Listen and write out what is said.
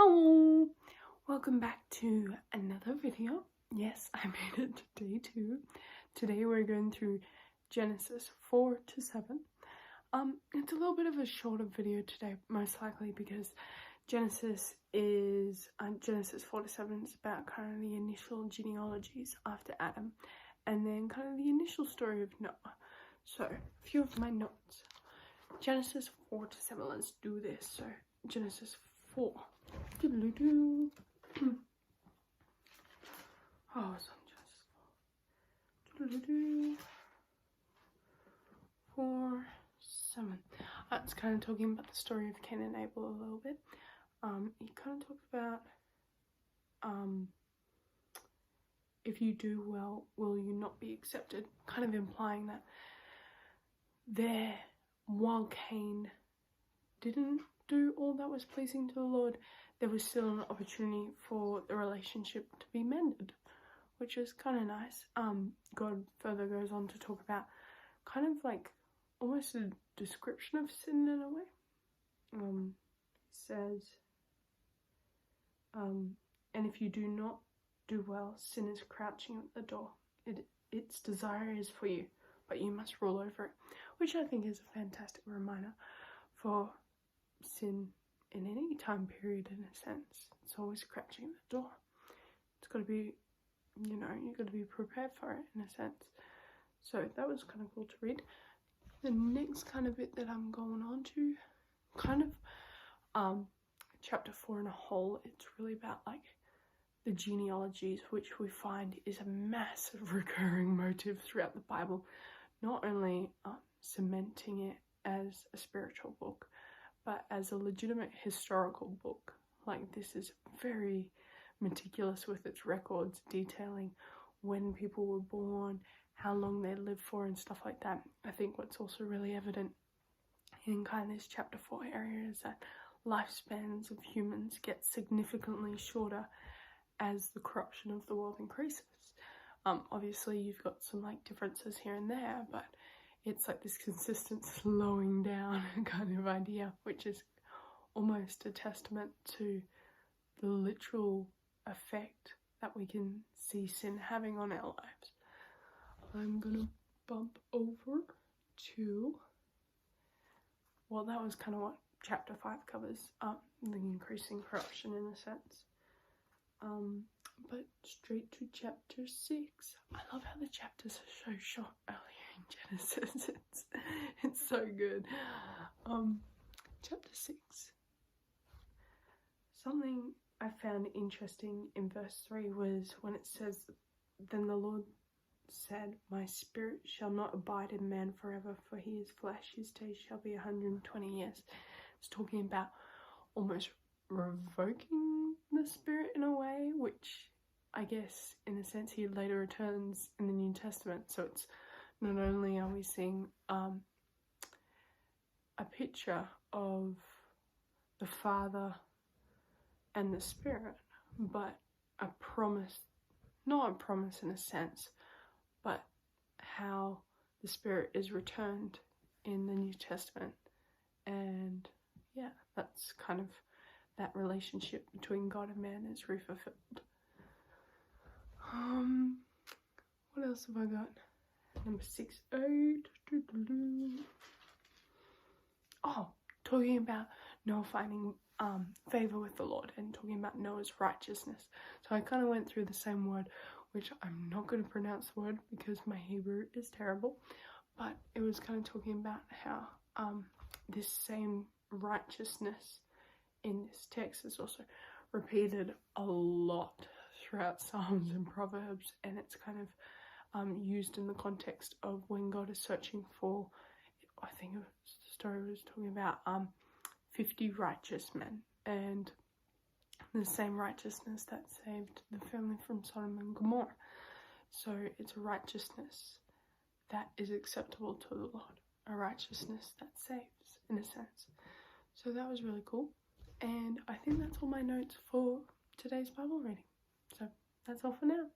Hello! Welcome back to another video. Yes, I made it to day 2. Today we're going through Genesis 4 to 7. It's a little bit of a shorter video today, most likely because Genesis 4 to 7 is about kind of the initial genealogies after Adam, and then kind of the initial story of Noah. So, a few of my notes. Genesis 4 to 7, let's do this. So, Genesis 4. Doodle-doo. Oh, it's on Genesis 4. Doodle-doo. 4, 7. It's kind of talking about the story of Cain and Abel a little bit. He kind of talks about if you do well, will you not be accepted? Kind of implying that while Cain didn't do all that was pleasing to the Lord, there was still an opportunity for the relationship to be mended, which is kind of nice. God further goes on to talk about kind of like almost a description of sin in a way. It says, and if you do not do well, sin is crouching at the door. Its desire is for you, but you must rule over it, which I think is a fantastic reminder for sin in any time period. In a sense, it's always crouching at the door. It's got to be, you've got to be prepared for it in a sense. So that was kind of cool to read. The next kind of bit that I'm going on to, kind of chapter 4 in a whole, it's really about like the genealogies, which we find is a massive recurring motive throughout the Bible, not only cementing it as a spiritual book, but as a legitimate historical book. Like, this is very meticulous with its records, detailing when people were born, how long they lived for, and stuff like that. I think what's also really evident in kind of this chapter 4 area is that lifespans of humans get significantly shorter as the corruption of the world increases. Obviously you've got some like differences here and there, but it's like this consistent slowing down kind of idea, which is almost a testament to the literal effect that we can see sin having on our lives. I'm gonna bump over to, well, that was kind of what chapter 5 covers, the increasing corruption in a sense. But straight to chapter 6. I love how the chapters are so short earlier in Genesis. It's so good. Chapter 6. Something I found interesting in verse 3 was when it says, "Then the Lord said, my spirit shall not abide in man forever, for he is flesh, his days shall be 120 years. It's talking about almost revoking the spirit in a way, which I guess in a sense he later returns in the New Testament. So it's not only are we seeing a picture of the Father and the Spirit, but a promise, not a promise in a sense, but how the Spirit is returned in the New Testament. And yeah, that's kind of that relationship between God and man is refulfilled. What else have I got? Number 6. Oh, talking about Noah finding favor with the Lord and talking about Noah's righteousness. So I kind of went through the same word, which I'm not going to pronounce the word because my Hebrew is terrible, but it was kind of talking about how this same righteousness in this text is also repeated a lot throughout Psalms and Proverbs, and it's kind of used in the context of when God is searching for, I think the story was talking about 50 righteous men, and the same righteousness that saved the family from Sodom and Gomorrah. So it's a righteousness that is acceptable to the Lord, a righteousness that saves in a sense. So that was really cool, and I think that's all my notes for today's Bible reading. So that's all for now.